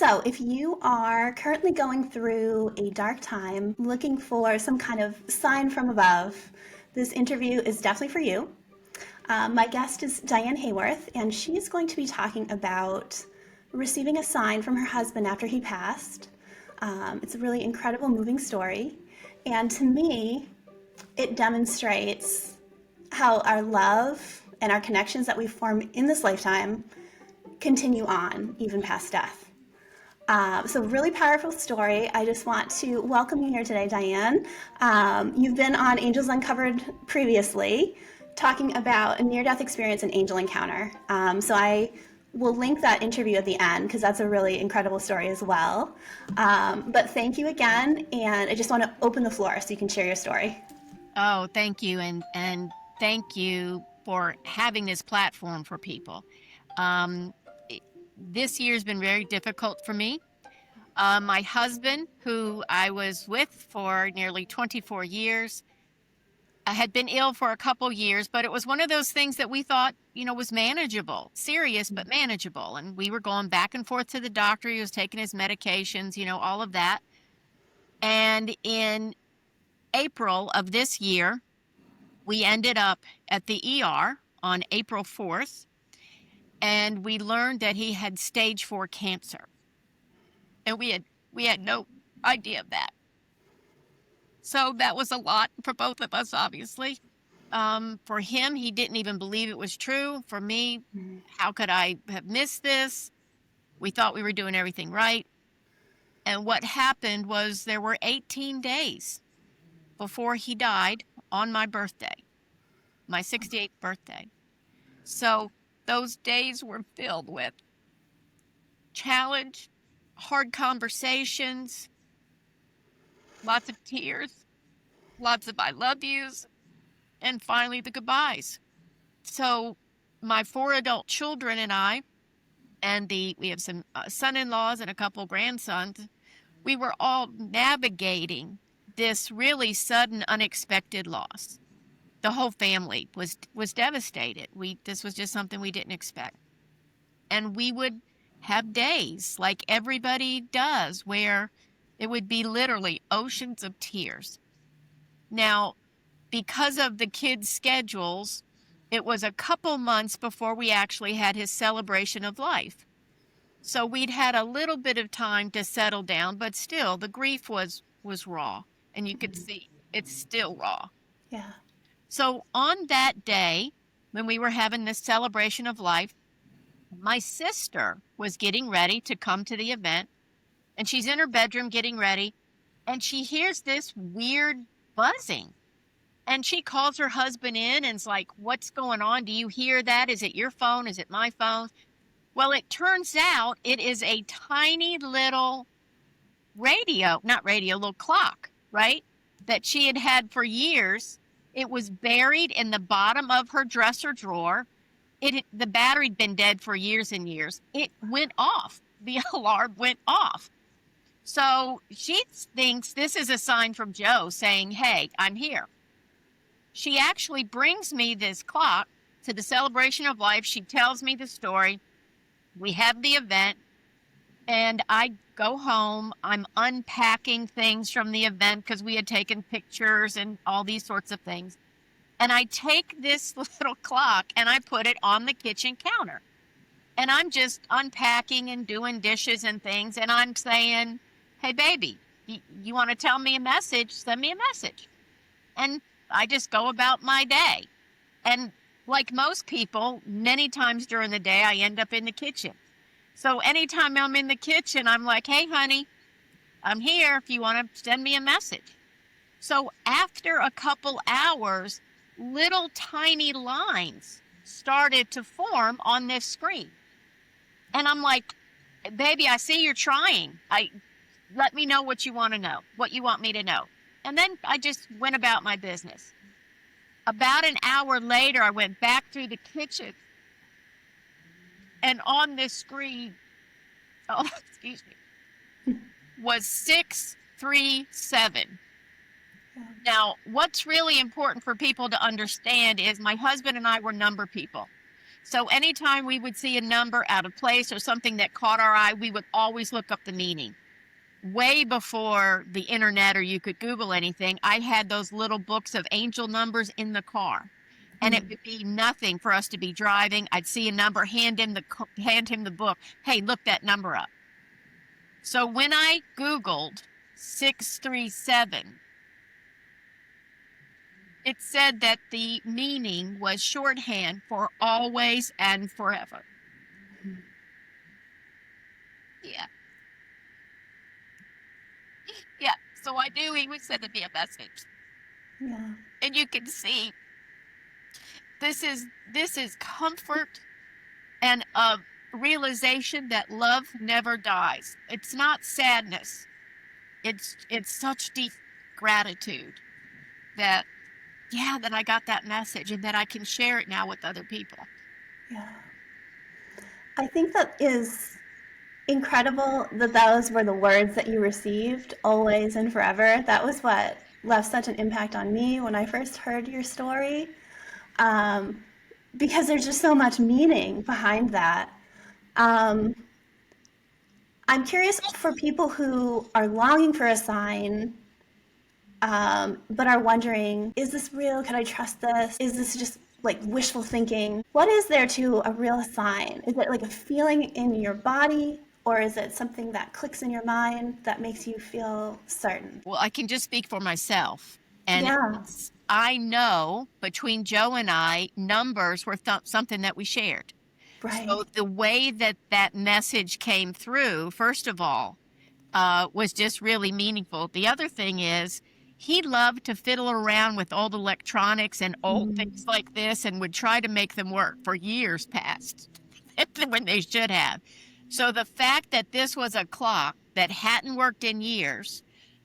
So, if you are currently going through a dark time, looking for some kind of sign from above, this interview is definitely for you. My guest is Diane Haworth, and she's going to be talking about receiving a sign from her husband after he passed. It's a really incredible, moving story. And to me, it demonstrates how our love and our connections that we form in this lifetime continue on, even past death. So really powerful story. I just want to welcome you here today, Diane. You've been on Angels Uncovered previously, talking about a near-death experience and angel encounter. So I will link that interview at the end because that's a really incredible story as well. But thank you again, and I just want to open the floor so you can share your story. Oh, thank you, and thank you for having this platform for people. This year's been very difficult for me. My husband, who I was with for nearly 24 years, had been ill for a couple years, but it was one of those things that we thought, was manageable, serious, but manageable. And we were going back and forth to the doctor. He was taking his medications, all of that. And in April of this year, we ended up at the ER on April 4th, and we learned that he had stage 4 cancer. And we had no idea of that. So that was a lot for both of us, obviously. For him, he didn't even believe it was true. For me, how could I have missed this? We thought we were doing everything right. And what happened was there were 18 days before he died on my birthday, my 68th birthday. So those days were filled with challenge, hard conversations, lots of tears, lots of I love yous, and finally the goodbyes. So my 4 adult children and I, and we have some son-in-laws and a couple grandsons, we were all navigating this really sudden, unexpected loss. The whole family was devastated. This was just something we didn't expect. And we would have days like everybody does where it would be literally oceans of tears. Now, because of the kids' schedules, it was a couple months before we actually had his celebration of life. So we'd had a little bit of time to settle down, but still the grief was raw, and you could see it's still raw. Yeah. So on that day, when we were having this celebration of life, my sister was getting ready to come to the event, and she's in her bedroom getting ready, and she hears this weird buzzing. And she calls her husband in and is like, what's going on? Do you hear that? Is it your phone? Is it my phone? Well, it turns out it is a tiny little little clock, right? That she had had for years. It was buried in the bottom of her dresser drawer. The battery had been dead for years and years. It went off. The alarm went off. So she thinks this is a sign from Joe saying, hey, I'm here. She actually brings me this clock to the celebration of life. She tells me the story. We have the event, and I go home. I'm unpacking things from the event because we had taken pictures and all these sorts of things. And I take this little clock and I put it on the kitchen counter. And I'm just unpacking and doing dishes and things. And I'm saying, hey, baby, you want to tell me a message? Send me a message. And I just go about my day. And like most people, many times during the day, I end up in the kitchen. So anytime I'm in the kitchen, I'm like, hey, honey, I'm here if you want to send me a message. So after a couple hours, little tiny lines started to form on this screen. And I'm like, baby, I see you're trying. Let me know what you want to know, what you want me to know. And then I just went about my business. About an hour later, I went back through the kitchen, and on this screen, was 637. Now, what's really important for people to understand is my husband and I were number people. So anytime we would see a number out of place or something that caught our eye, we would always look up the meaning. Way before the internet or you could Google anything, I had those little books of angel numbers in the car. And it would be nothing for us to be driving. I'd see a number, hand him the book. Hey, look that number up. So when I Googled 637, it said that the meaning was shorthand for always and forever. Yeah. Yeah. So I knew he was sending me a message. Yeah. And you can see this is comfort and a realization that love never dies. It's not sadness. It's such deep gratitude that that I got that message and that I can share it now with other people. Yeah. I think that is incredible that those were the words that you received, always and forever. That was what left such an impact on me when I first heard your story, because there's just so much meaning behind that. Um, I'm curious for people who are longing for a sign, but are wondering, is this real? Can I trust this? Is this just like wishful thinking? What is there to a real sign? Is it like a feeling in your body, or is it something that clicks in your mind that makes you feel certain? Well, I can just speak for myself. And Yeah, I know between Joe and I, numbers were something that we shared. right. So the way that that message came through, first of all, was just really meaningful. The other thing is, he loved to fiddle around with old electronics and old things like this and would try to make them work for years past when they should have. So the fact that this was a clock that hadn't worked in years,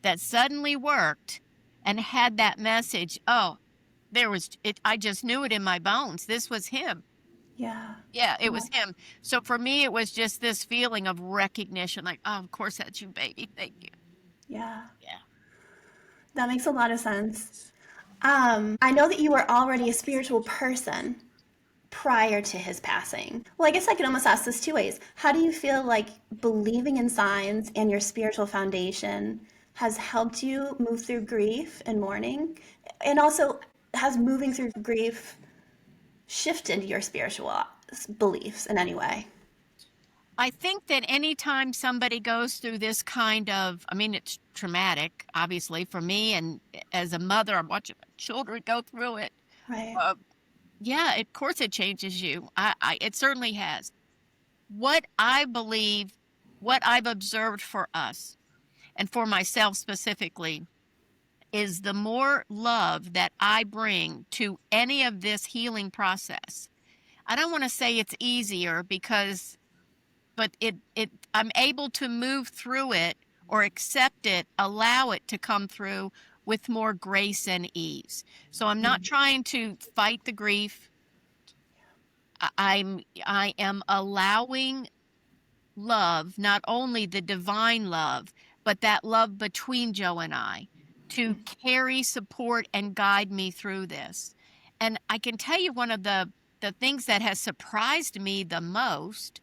that suddenly worked and had that message, oh, there was it. I just knew it in my bones. This was him. Yeah, Yeah, it was him. So for me, it was just this feeling of recognition, like, oh, of course that's you, baby. Thank you. yeah. Yeah. That makes a lot of sense. I know that you were already a spiritual person prior to his passing. Well, I guess I could almost ask this two ways. How do you feel like believing in signs and your spiritual foundation has helped you move through grief and mourning? And also, has moving through grief shifted your spiritual beliefs in any way? I think that anytime somebody goes through this kind of, I mean, it's traumatic, obviously, for me. And as a mother, I'm watching my children go through it. Right. Uh, yeah, of course it changes you. It certainly has. What I believe, what I've observed for us and for myself specifically, is the more love that I bring to any of this healing process. I don't want to say it's easier because but I'm able to move through it or accept it, allow it to come through with more grace and ease. So I'm not trying to fight the grief. I am allowing love, not only the divine love, but that love between Joe and I, to carry, support, and guide me through this. And I can tell you one of the things that has surprised me the most,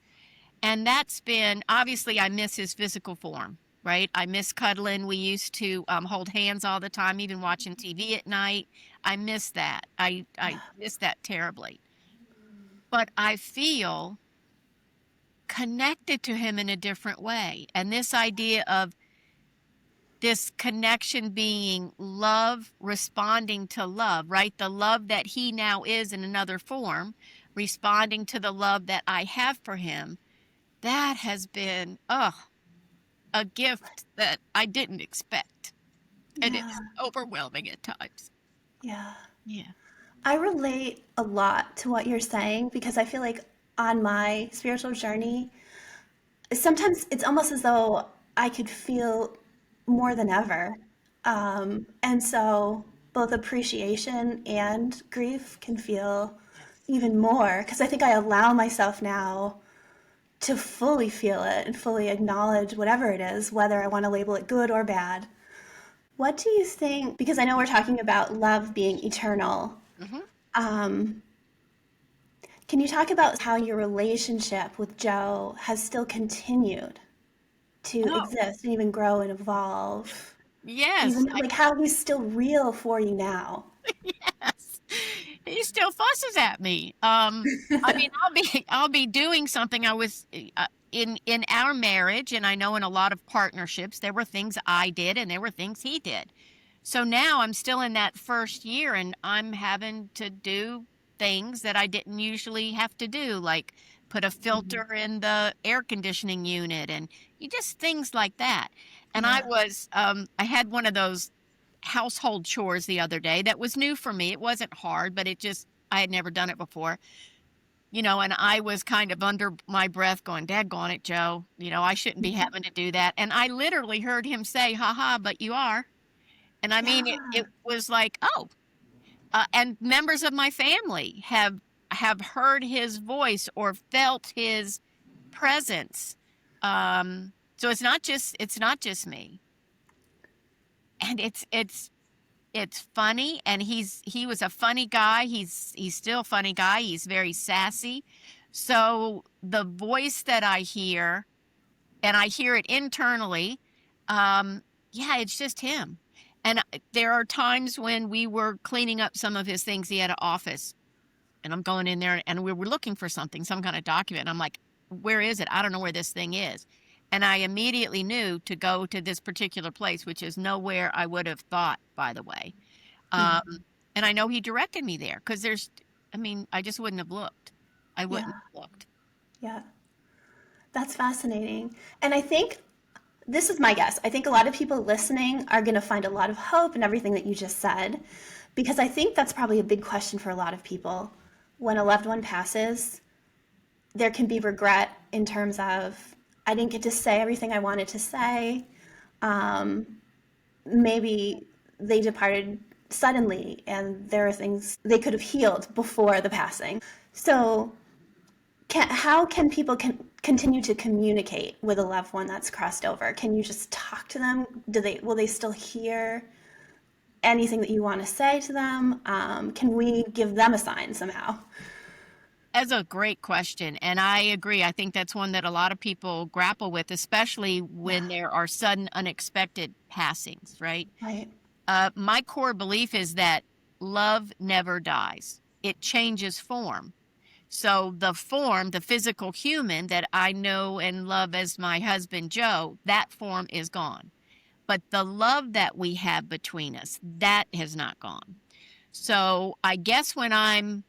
and that's been, obviously I miss his physical form, right? I miss cuddling. We used to hold hands all the time, even watching TV at night. I miss that. I miss that terribly. But I feel connected to him in a different way. And this idea of this connection being love responding to love, right? The love that he now is in another form, responding to the love that I have for him. That has been, a gift that I didn't expect. And Yeah. it's overwhelming at times. Yeah. Yeah. I relate a lot to what you're saying because I feel like on my spiritual journey, sometimes it's almost as though I could feel more than ever. And so both appreciation and grief can feel Yes. even more because I think I allow myself now to fully feel it and fully acknowledge whatever it is, whether I want to label it good or bad. What do you think? Because I know we're talking about love being eternal. Hmm. Um, Can you talk about how your relationship with Joe has still continued to Oh, exist and even grow and evolve? yes. Even like how he's still real for you now. Yes. He still fusses at me. I mean, I'll be doing something. I was in our marriage, and I know in a lot of partnerships, there were things I did and there were things he did. So now I'm still in that first year, and I'm having to do things that I didn't usually have to do, like put a Mhm. filter in the air conditioning unit, and you just things like that. And Yeah. I had one of those household chores the other day that was new for me. It wasn't hard, but I had never done it before, and I was kind of under my breath going, Daggone it, Joe. I shouldn't be Mhm. having to do that. And I literally heard him say, haha, but you are. And I mean, it Yeah. was like, oh, and members of my family have heard his voice or felt his presence. So it's not just me. And it's funny, and he was a funny guy. He's still a funny guy. He's very sassy. So the voice that I hear, and I hear it internally, yeah, it's just him. And there are times when we were cleaning up some of his things. He had an office, and I'm going in there, and we were looking for something, some kind of document. And I'm like, where is it? I don't know where this thing is. And I immediately knew to go to this particular place, which is nowhere I would have thought, by the way. Um, Mhm. and I know he directed me there because I mean, I just wouldn't have looked. I wouldn't Yeah. have looked. Yeah. That's fascinating. And I think this is my guess. I think a lot of people listening are going to find a lot of hope in everything that you just said, because I think that's probably a big question for a lot of people. When a loved one passes, there can be regret in terms of, I didn't get to say everything I wanted to say. Um, Maybe they departed suddenly and there are things they could have healed before the passing. So, how can people continue to communicate with a loved one that's crossed over? Can you just talk to them? Will they still hear anything that you want to say to them? Can we give them a sign somehow? That's a great question. And I agree. I think that's one that a lot of people grapple with, especially when Yeah, there are sudden, unexpected passings, right? right. My core belief is that love never dies, it changes form. So the form, the physical human that I know and love as my husband Joe, that form is gone. But the love that we have between us, that has not gone. So I guess when I'm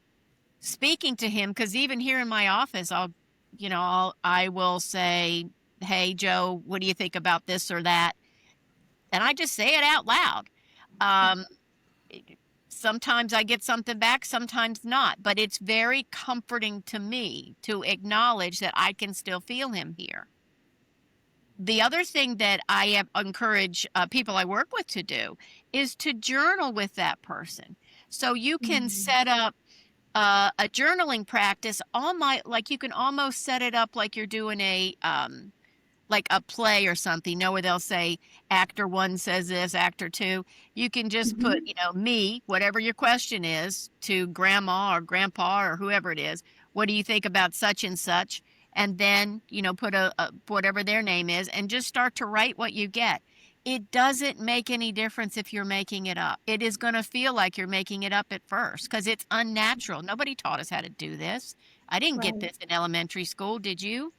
speaking to him, because even here in my office, I will say, "Hey Joe, what do you think about this or that?" And I just say it out loud. Yeah, Um, Sometimes I get something back, sometimes not, but it's very comforting to me to acknowledge that I can still feel him here. The other thing that I have encourage people I work with to do is to journal with that person. So you can mm, set up a journaling practice. Like you can almost set it up like you're doing like a play or something, where they'll say actor one says this, actor two. You can just put, hmm, me, whatever your question is, to grandma or grandpa or whoever it is. What do you think about such and such? And then, put a whatever their name is and just start to write what you get. It doesn't make any difference if you're making it up. It is going to feel like you're making it up at first because it's unnatural. Nobody taught us how to do this. I didn't get right. this in elementary school, did you?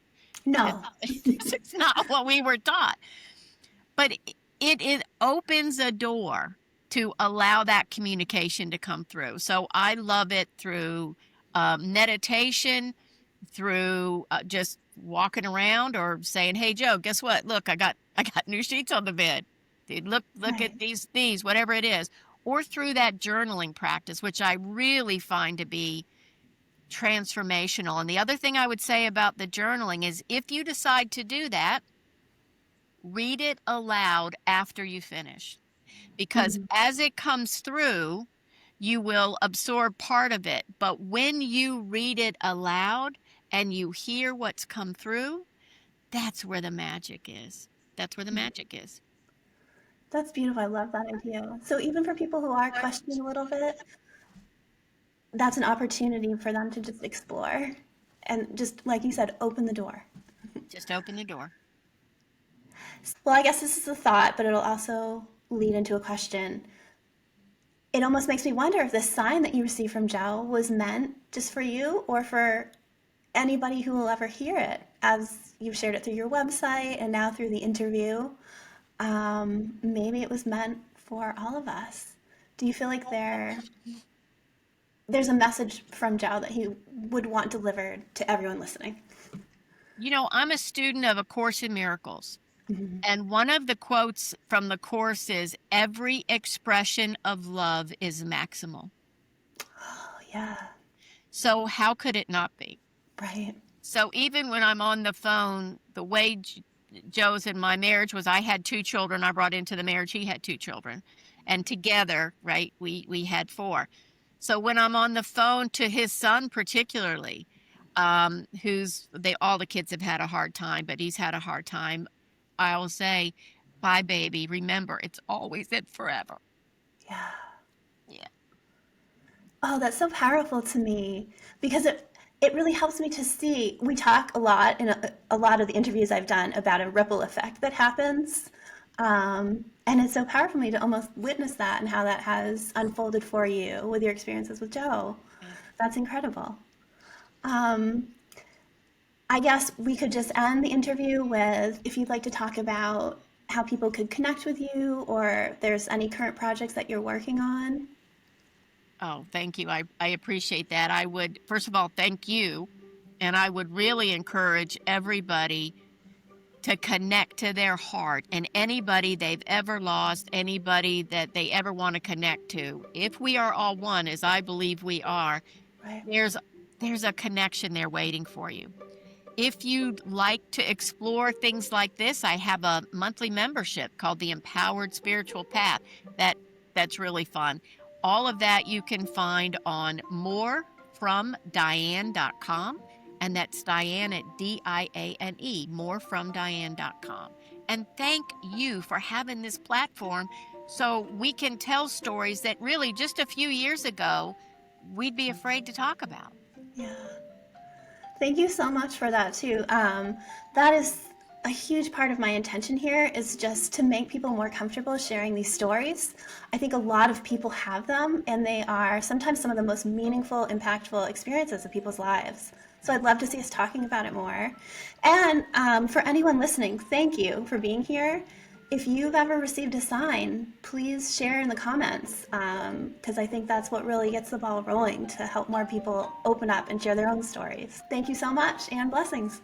No. It's not what we were taught. But it opens a door to allow that communication to come through. So I love it through meditation, through just walking around or saying, "Hey Joe, guess what? Look, I got new sheets on the bed. Dude, look at Right. these, whatever it is." Or through that journaling practice, which I really find to be transformational. And the other thing I would say about the journaling is if you decide to do that, read it aloud after you finish. Because Mhm. as it comes through, you will absorb part of it. But when you read it aloud and you hear what's come through, that's where the magic is. That's where the magic is. That's beautiful. I love that idea. So even for people who are questioning a little bit, that's an opportunity for them to just explore and just, like you said, open the door. Just open the door. Well, I guess this is a thought, but it'll also lead into a question. It almost makes me wonder if this sign that you received from Joe was meant just for you or for anybody who will ever hear it, as you've shared it through your website and now through the interview. Maybe it was meant for all of us. Do you feel like there's a message from Joe that he would want delivered to everyone listening? You know, I'm a student of A Course in Miracles. And one of the quotes from the Course is, every expression of love is maximal. Oh, yeah, So how could it not be? right. So even when I'm on the phone, the way Joe's in my marriage was I had 2 children I brought into the marriage. He had 2 children. And together, right, we had 4. So when I'm on the phone to his son particularly, all the kids have had a hard time, but he's had a hard time. I'll say, bye, baby. Remember, it's always and forever. Yeah. Yeah. Oh, that's so powerful to me because it really helps me to see. We talk a lot in a lot of the interviews I've done about a ripple effect that happens. And it's so powerful for me to almost witness that and how that has unfolded for you with your experiences with Joe. Yeah. That's incredible. Um, I guess we could just end the interview with if you'd like to talk about how people could connect with you or if there's any current projects that you're working on. Oh, thank you. I appreciate that. I would, first of all, thank you. And I would really encourage everybody to connect to their heart and anybody they've ever lost, anybody that they ever want to connect to. If we are all one, as I believe we are, Right. there's a connection there waiting for you. If you'd like to explore things like this, I have a monthly membership called the Empowered Spiritual Path. That's really fun. All of that you can find on morefromdiane.com, and that's Diane at Diane, morefromdiane.com. And thank you for having this platform so we can tell stories that really just a few years ago we'd be afraid to talk about. Yeah. Thank you so much for that too. That is a huge part of my intention here is just to make people more comfortable sharing these stories. I think a lot of people have them and they are sometimes some of the most meaningful, impactful experiences of people's lives. So I'd love to see us talking about it more. And for anyone listening, thank you for being here. If you've ever received a sign, please share in the comments because I think that's what really gets the ball rolling to help more people open up and share their own stories. Thank you so much and blessings.